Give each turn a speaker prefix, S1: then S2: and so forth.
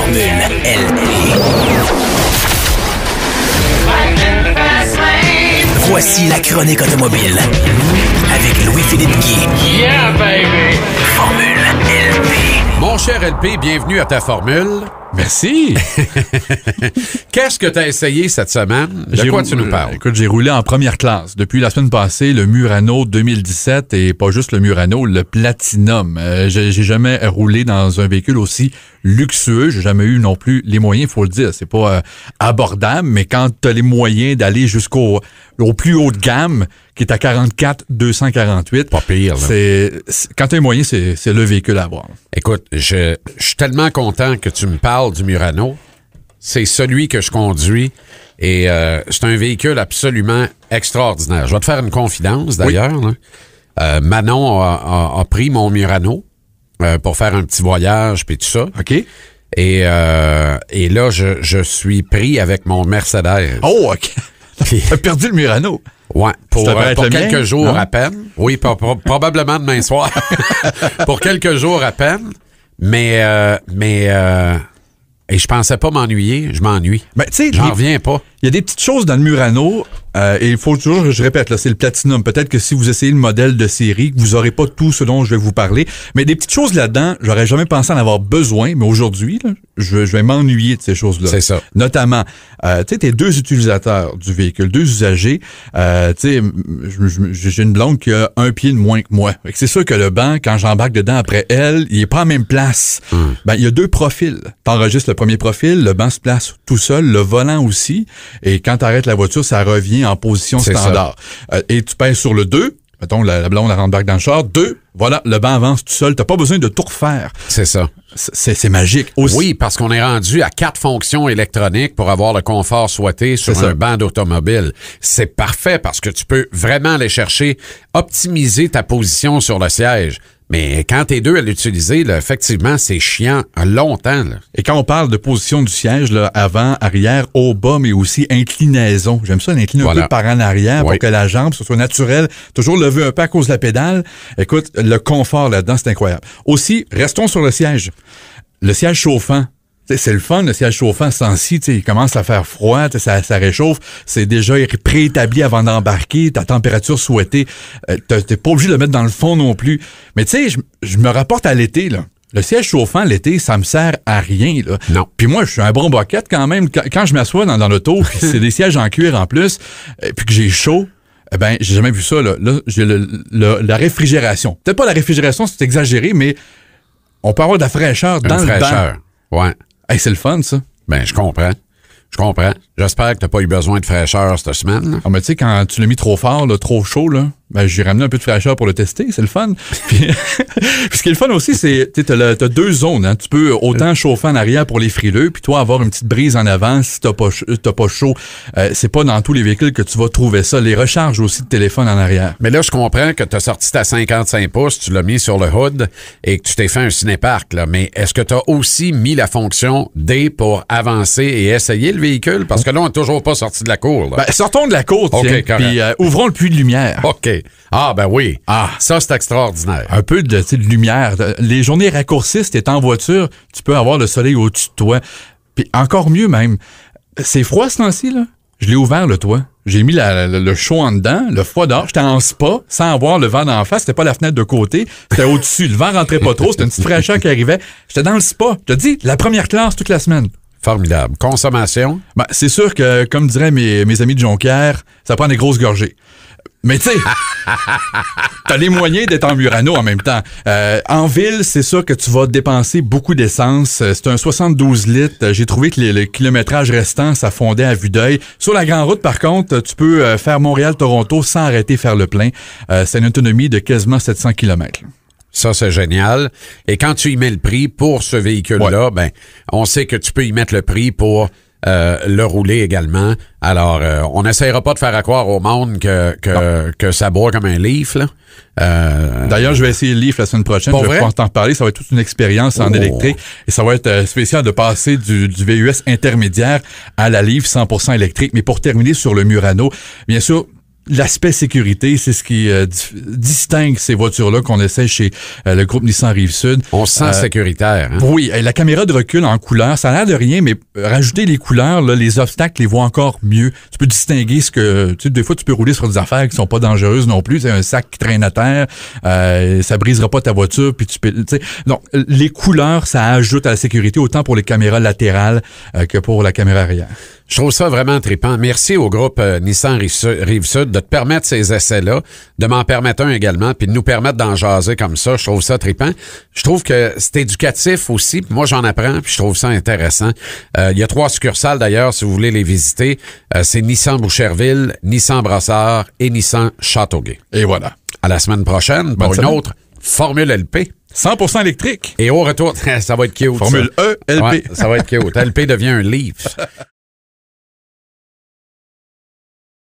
S1: Formule LP. Voici la chronique automobile avec Louis-Philippe Guy.
S2: Yeah, baby!
S1: Formule LP.
S3: Mon cher LP, bienvenue à ta formule.
S4: Merci.
S3: Qu'est-ce que tu as essayé cette semaine? De quoi tu nous parles?
S4: Écoute, j'ai roulé en première classe. Depuis la semaine passée, le Murano 2017 et pas juste le Murano, le Platinum. J'ai jamais roulé dans un véhicule aussi luxueux. J'ai jamais eu non plus les moyens, il faut le dire. C'est pas abordable, mais quand tu as les moyens d'aller jusqu'au plus haut de gamme, qui est à 44 248.
S3: Pas pire, là.
S4: Quand tu as les moyens, c'est le véhicule à avoir.
S3: Écoute, je suis tellement content que tu me parles du Murano. C'est celui que je conduis et c'est un véhicule absolument extraordinaire. Je vais te faire une confidence, d'ailleurs.
S4: Oui.
S3: Manon a pris mon Murano pour faire un petit voyage puis tout ça.
S4: OK.
S3: Et là, je suis pris avec mon Mercedes.
S4: Oh, OK. T'as perdu le Murano.
S3: Ouais, pour quelques
S4: mien,
S3: jours
S4: non?
S3: à peine. Oui, probablement demain soir. Pour quelques jours à peine. Mais et je pensais pas m'ennuyer, je m'ennuie.
S4: Ben, tu sais,
S3: j'en reviens pas.
S4: Il y a des petites choses dans le Murano, et il faut toujours, je répète, là, c'est le Platinum. Peut-être que si vous essayez le modèle de série, vous aurez pas tout ce dont je vais vous parler. Mais des petites choses là-dedans, j'aurais jamais pensé en avoir besoin, mais aujourd'hui, là, je vais m'ennuyer de ces choses-là.
S3: C'est ça.
S4: Notamment, tu sais, t'es deux utilisateurs du véhicule, deux usagers. Tu sais, j'ai une blonde qui a un pied de moins que moi. Fait que c'est sûr que le banc, quand j'embarque dedans après elle, il est pas en même place. Ben, il y a deux profils. T'enregistres le premier profil, le banc se place tout seul, le volant aussi. Et quand t'arrêtes la voiture, ça revient en position standard. Et tu pèses sur le 2, mettons, la blonde, elle rentre dans le char, 2, voilà, le banc avance tout seul. T'as pas besoin de tout refaire.
S3: C'est ça.
S4: C'est magique. Aussi.
S3: Oui, parce qu'on est rendu à 4 fonctions électroniques pour avoir le confort souhaité sur un banc d'automobile. C'est parfait parce que tu peux vraiment aller chercher, optimiser ta position sur le siège. Mais quand t'es deux à l'utiliser, là, effectivement, c'est chiant longtemps. Là.
S4: Et quand on parle de position du siège, là, avant, arrière, haut, bas, mais aussi inclinaison. J'aime ça, l'incliner un peu par en arrière pour que la jambe, ce soit naturelle. Toujours lever un peu à cause de la pédale. Écoute, le confort là-dedans, c'est incroyable. Aussi, restons sur le siège. Le siège chauffant. T'sais, c'est le fun, le siège chauffant sans-ci, il commence à faire froid, ça réchauffe, c'est déjà préétabli avant d'embarquer, ta température souhaitée, t'es pas obligé de le mettre dans le fond non plus. Mais tu sais, je me rapporte à l'été, là. Le siège chauffant, l'été, ça me sert à rien, là.
S3: Non.
S4: Puis moi, je suis un bon boquette quand même. Quand je m'assois dans l'auto, puis c'est des sièges en cuir en plus, puis que j'ai chaud, eh ben, j'ai jamais vu ça, là. Là, j'ai la réfrigération. Peut-être pas la réfrigération, c'est exagéré, mais on peut avoir de la fraîcheur dans le banc.
S3: Ouais.
S4: Hey, c'est le fun, ça.
S3: Ben, je comprends. J'espère que t'as pas eu besoin de fraîcheur cette semaine.
S4: Ah, mais tu sais, quand tu l'as mis trop fort, là, trop chaud, là, ben, j'ai ramené un peu de fraîcheur pour le tester. C'est le fun. Puis ce qui est le fun aussi, c'est, tu sais, t'as deux zones, hein. Tu peux autant chauffer en arrière pour les frileux, puis toi, avoir une petite brise en avant si t'as pas chaud. C'est pas dans tous les véhicules que tu vas trouver ça. Les recharges aussi de téléphone en arrière.
S3: Mais là, je comprends que t'as sorti ta 55 pouces, tu l'as mis sur le hood et que tu t'es fait un cinéparc, là. Mais est-ce que t'as aussi mis la fonction D pour avancer et essayer le véhicule? Parce que là, on n'est toujours pas sorti de la cour, là.
S4: Ben, sortons de la cour, tiens, puis ouvrons le puits de lumière.
S3: OK. Ah, ben oui. Ah, ça, c'est extraordinaire.
S4: Un peu de lumière. Les journées raccourcissent, t'es en voiture, tu peux avoir le soleil au-dessus de toi. Puis encore mieux même, c'est froid ce temps-ci, là. Je l'ai ouvert, le toit. J'ai mis le chaud en dedans, le froid dehors. J'étais en spa, sans avoir le vent d'en face. C'était pas la fenêtre de côté, c'était au-dessus. Le vent rentrait pas trop, c'était une petite fraîcheur qui arrivait. J'étais dans le spa. Je te dis, la première classe toute la semaine.
S3: Formidable. Consommation?
S4: Ben, c'est sûr que, comme diraient mes amis de Jonquière, ça prend des grosses gorgées. Mais tu sais, t'as les moyens d'être en Murano en même temps. En ville, c'est sûr que tu vas dépenser beaucoup d'essence. C'est un 72 litres. J'ai trouvé que le kilométrage restant, ça fondait à vue d'œil. Sur la grande route, par contre, tu peux faire Montréal-Toronto sans arrêter faire le plein. C'est une autonomie de quasiment 700 km.
S3: Ça, c'est génial. Et quand tu y mets le prix pour ce véhicule-là, ben, on sait que tu peux y mettre le prix pour le rouler également. Alors, on n'essayera pas de faire croire au monde que ça boit comme un Leaf, là.
S4: D'ailleurs, je vais essayer le Leaf la semaine prochaine. Je vais pouvoir t'en parler. Ça va être toute une expérience en électrique. Et ça va être spécial de passer du VUS intermédiaire à la Leaf 100% électrique. Mais pour terminer sur le Murano, bien sûr, l'aspect sécurité, c'est ce qui distingue ces voitures-là qu'on essaie chez le groupe Nissan Rive-Sud.
S3: On se sent sécuritaire. Hein?
S4: Oui, la caméra de recul en couleur, ça a l'air de rien, mais rajouter les couleurs, là, les obstacles les voient encore mieux. Tu peux distinguer ce que... Tu sais, des fois, tu peux rouler sur des affaires qui sont pas dangereuses non plus. C'est un sac qui traîne à terre, ça brisera pas ta voiture, puis tu peux... Tu sais, donc, les couleurs, ça ajoute à la sécurité, autant pour les caméras latérales que pour la caméra arrière.
S3: Je trouve ça vraiment trippant. Merci au groupe Nissan Rive-Sud de te permettre ces essais-là, de m'en permettre un également, puis de nous permettre d'en jaser comme ça. Je trouve ça trippant. Je trouve que c'est éducatif aussi. Moi, j'en apprends, puis je trouve ça intéressant. Il y a 3 succursales d'ailleurs, si vous voulez les visiter. C'est Nissan Boucherville, Nissan Brossard et Nissan Châteauguay.
S4: Et voilà.
S3: À la semaine prochaine pour une autre Formule LP.
S4: 100% électrique.
S3: Et au retour, ça va être cute.
S4: Formule E, LP.
S3: Ouais, ça va être cute. LP devient un Leaf.